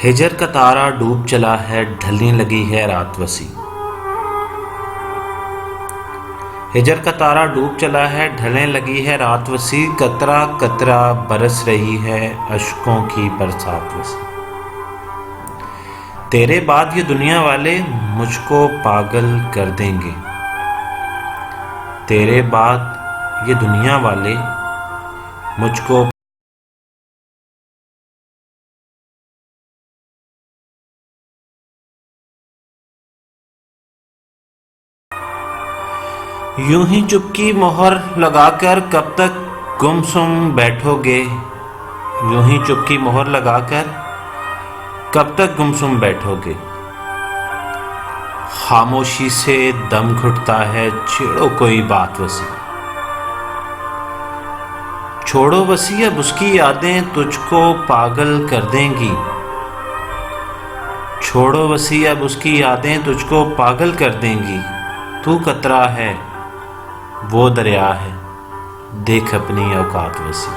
हिजर का तारा डूब चला है, ढलने लगी है रात वसी। हिजर का तारा डूब चला है, ढलने लगी है रात वसी। कतरा कतरा बरस रही है अश्कों की बरसात वसी। तेरे बाद ये दुनिया वाले मुझको पागल कर देंगे। तेरे बाद ये दुनिया वाले मुझको यूं ही चुपकी मोहर लगाकर कब तक गुमसुम बैठोगे। यूं ही चुपकी मोहर लगाकर कब तक गुमसुम बैठोगे। खामोशी से दम घुटता है, छेड़ो कोई बात वसी। छोड़ो वसी, अब उसकी यादें तुझको पागल कर देंगी। छोड़ो वसी, अब उसकी यादें तुझको पागल कर देंगी। तू कतरा है वो दरिया है, देख अपनी औकात वसी।